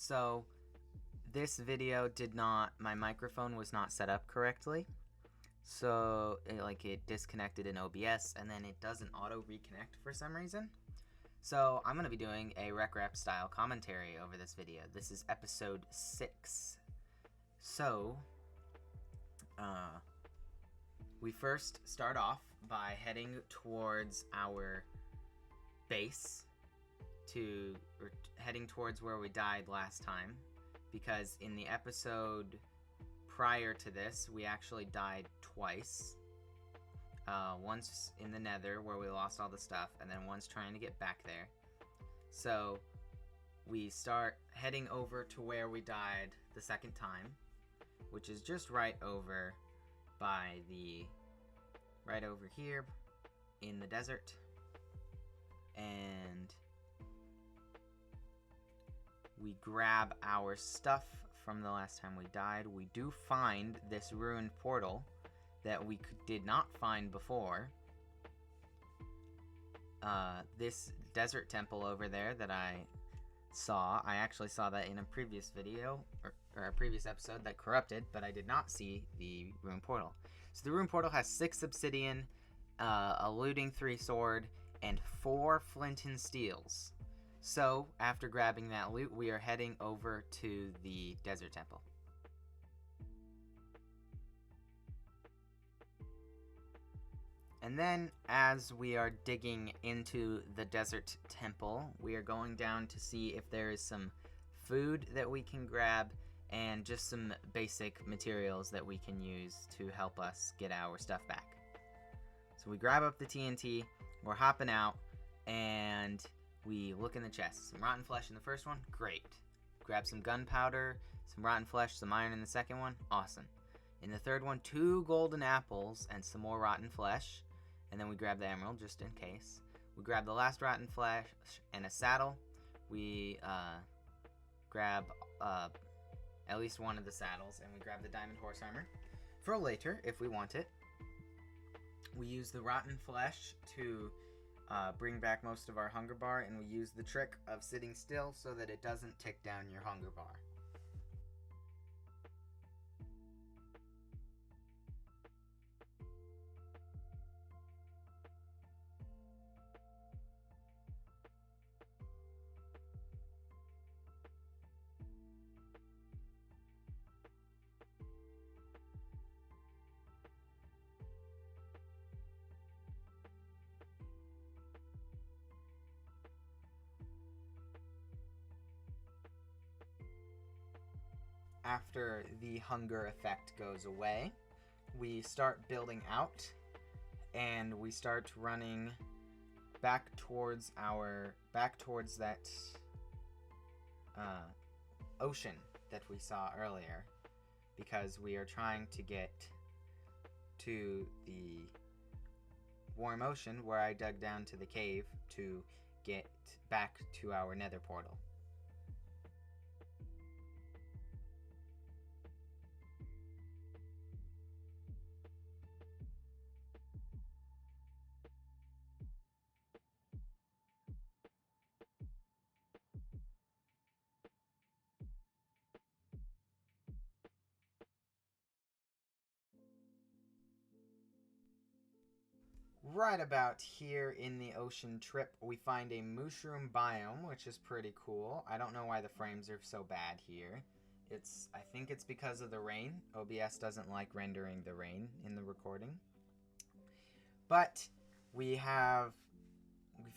So this video my microphone was not set up correctly. So it disconnected in OBS and then it doesn't auto reconnect for some reason. So I'm going to be doing a rec rap style commentary over this video. This is episode 6. So we first start off by heading towards our base heading towards where we died last time, because in the episode prior to this we actually died twice. Once in the nether where we lost all the stuff, and then once trying to get back there. So we start heading over to where we died the second time, which is just right over here in the desert. And we grab our stuff from the last time we died. We do find this ruined portal that we did not find before. This desert temple over there that I actually saw that in a previous video, or a previous episode that corrupted, but I did not see the ruined portal. So the ruined portal has 6 obsidian, a looting 3 sword, and 4 flint and steels. So after grabbing that loot, we are heading over to the desert temple. And then as we are digging into the desert temple, we are going down to see if there is some food that we can grab and just some basic materials that we can use to help us get our stuff back. So we grab up the TNT, we're hopping out, and we look in the chest. Some rotten flesh in the first one, great. Grab some gunpowder, some rotten flesh, some iron in the second one, awesome. In the third one, 2 golden apples and some more rotten flesh. And then we grab the emerald just in case. We grab the last rotten flesh and a saddle. We grab at least one of the saddles, and we grab the diamond horse armor for later if we want it. We use the rotten flesh to bring back most of our hunger bar, and we use the trick of sitting still so that it doesn't tick down your hunger bar. After the hunger effect goes away, we start building out, and we start running back towards that ocean that we saw earlier, because we are trying to get to the warm ocean where I dug down to the cave to get back to our nether portal. Right about here in the ocean trip, we find a mushroom biome, which is pretty cool. I don't know why the frames are so bad here. I think it's because of the rain. OBS doesn't like rendering the rain in the recording. But we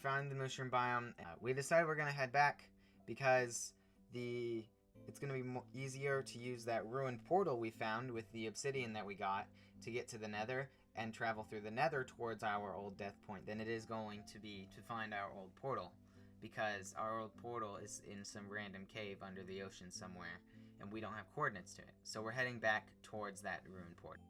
found the mushroom biome. We decided we're gonna head back because it's gonna be easier to use that ruined portal we found with the obsidian that we got to get to the nether and travel through the nether towards our old death point than it is going to be to find our old portal, because our old portal is in some random cave under the ocean somewhere and we don't have coordinates to it. So we're heading back towards that ruined portal.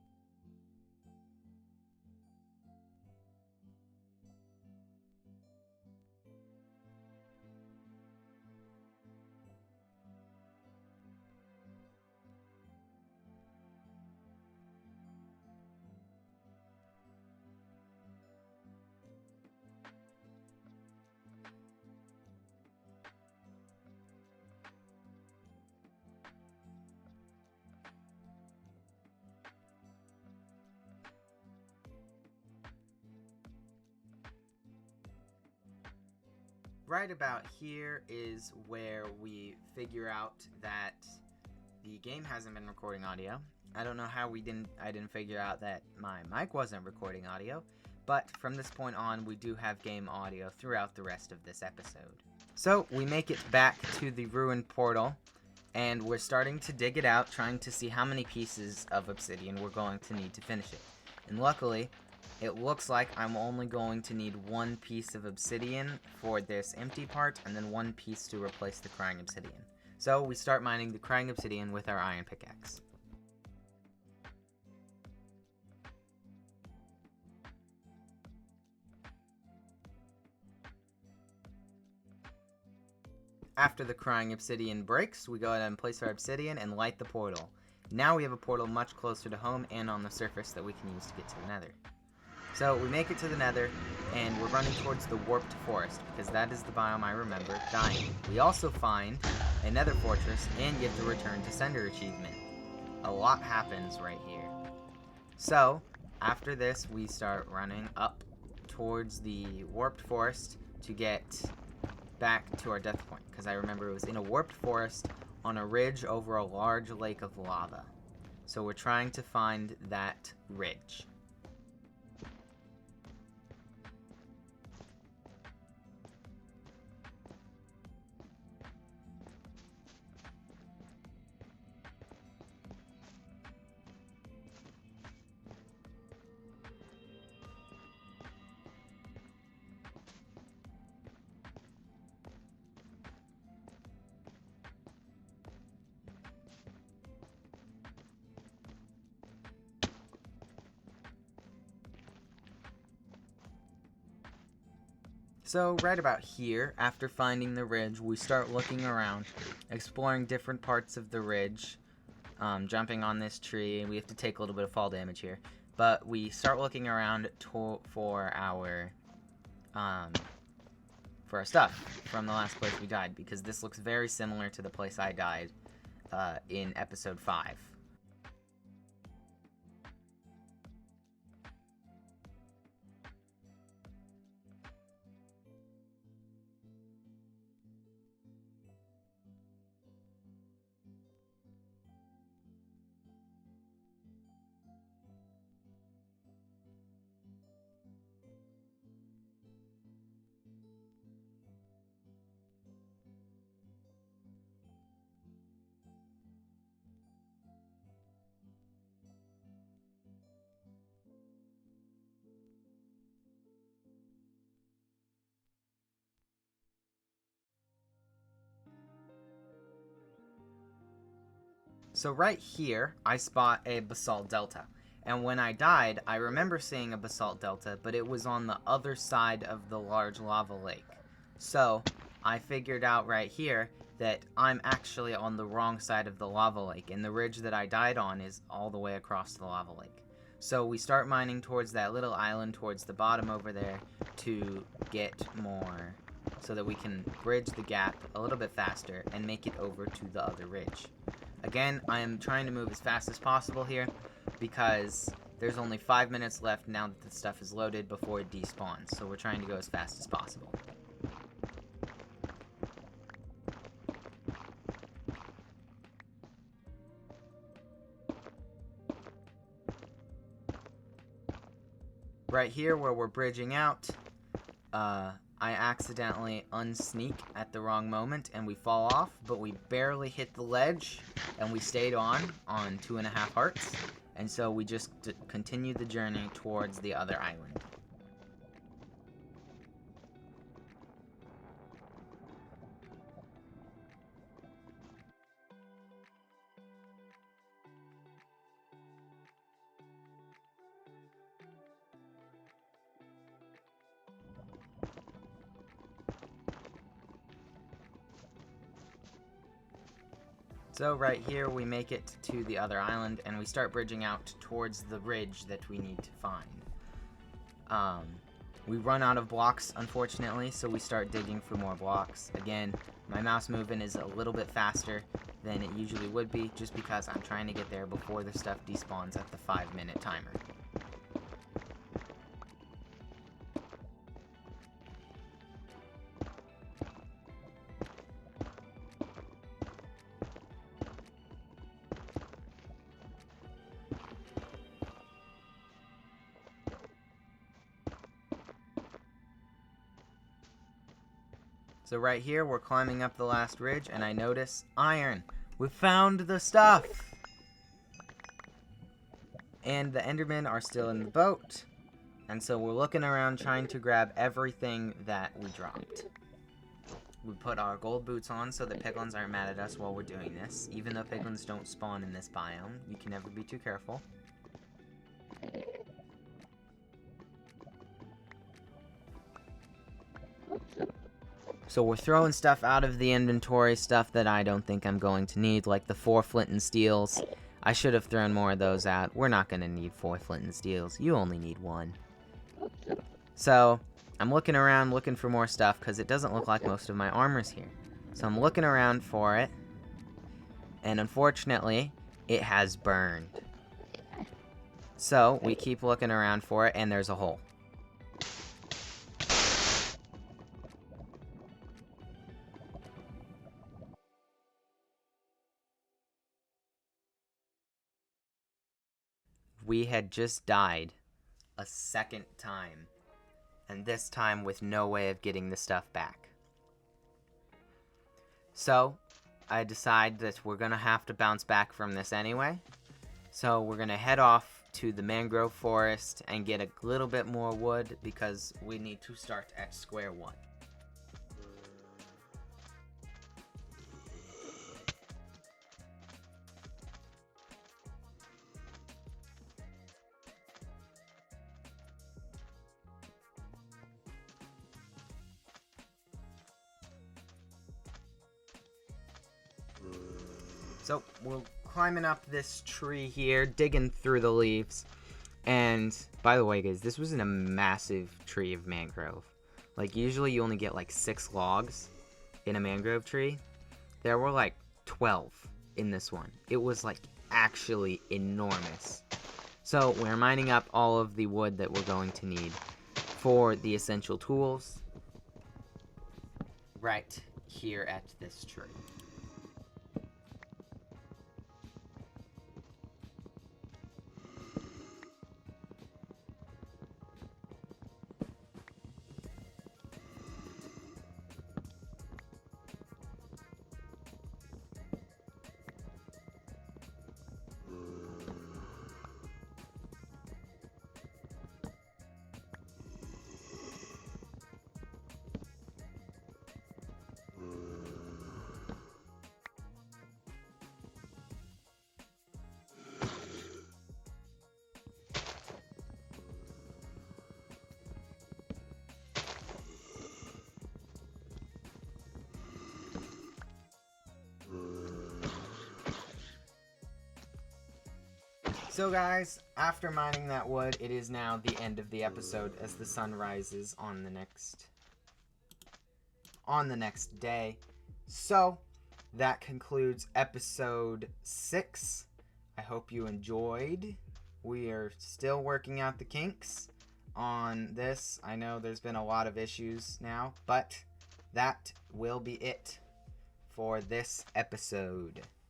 right about here is where we figure out that the game hasn't been recording audio. I don't know how I didn't figure out that my mic wasn't recording audio, but from this point on, we do have game audio throughout the rest of this episode. So we make it back to the ruined portal, and we're starting to dig it out, trying to see how many pieces of obsidian we're going to need to finish it. And luckily, it looks like I'm only going to need one piece of obsidian for this empty part, and then one piece to replace the crying obsidian. So we start mining the crying obsidian with our iron pickaxe. After the crying obsidian breaks, we go ahead and place our obsidian and light the portal. Now we have a portal much closer to home and on the surface that we can use to get to the nether. So we make it to the nether, and we're running towards the warped forest, because that is the biome I remember dying. We also find a nether fortress and get the return to sender achievement. A lot happens right here. So, after this, we start running up towards the warped forest to get back to our death point, because I remember it was in a warped forest on a ridge over a large lake of lava. So we're trying to find that ridge. So right about here, after finding the ridge, we start looking around, exploring different parts of the ridge, jumping on this tree. We have to take a little bit of fall damage here, but we start looking around for our stuff from the last place we died, because this looks very similar to the place I died in episode 5. So right here, I spot a basalt delta. And when I died, I remember seeing a basalt delta, but it was on the other side of the large lava lake. So I figured out right here that I'm actually on the wrong side of the lava lake, and the ridge that I died on is all the way across the lava lake. So we start mining towards that little island towards the bottom over there to get more, so that we can bridge the gap a little bit faster and make it over to the other ridge. Again, I am trying to move as fast as possible here, because there's only 5 minutes left now that the stuff is loaded before it despawns, so we're trying to go as fast as possible. Right here where we're bridging out, I accidentally unsneak at the wrong moment and we fall off, but we barely hit the ledge and we stayed on 2.5 hearts, and so we just continued the journey towards the other island. So right here we make it to the other island and we start bridging out towards the ridge that we need to find. We run out of blocks, unfortunately, so we start digging for more blocks. Again, my mouse movement is a little bit faster than it usually would be, just because I'm trying to get there before the stuff despawns at the 5-minute timer. So right here, we're climbing up the last ridge, and I notice iron. We found the stuff! And the Endermen are still in the boat. And so we're looking around trying to grab everything that we dropped. We put our gold boots on so that piglins aren't mad at us while we're doing this. Even though piglins don't spawn in this biome, you can never be too careful. So we're throwing stuff out of the inventory, stuff that I don't think I'm going to need, like the 4 flint and steels. I should have thrown more of those out. We're not going to need 4 flint and steels. You only need 1. So I'm looking around looking for more stuff because it doesn't look like most of my armor's here. So I'm looking around for it. And unfortunately, it has burned. So we keep looking around for it, and there's a hole. We had just died a second time, and this time with no way of getting the stuff back. So I decide that we're gonna have to bounce back from this anyway. So we're gonna head off to the mangrove forest and get a little bit more wood because we need to start at square one. So we're climbing up this tree here, digging through the leaves. And by the way, guys, this was in a massive tree of mangrove. Like, usually you only get like 6 logs in a mangrove tree. There were like 12 in this one. It was like actually enormous. So we're mining up all of the wood that we're going to need for the essential tools right here at this tree. So guys, after mining that wood, it is now the end of the episode as the sun rises on the next day. So that concludes episode 6. I hope you enjoyed. We are still working out the kinks on this. I know there's been a lot of issues now, but that will be it for this episode.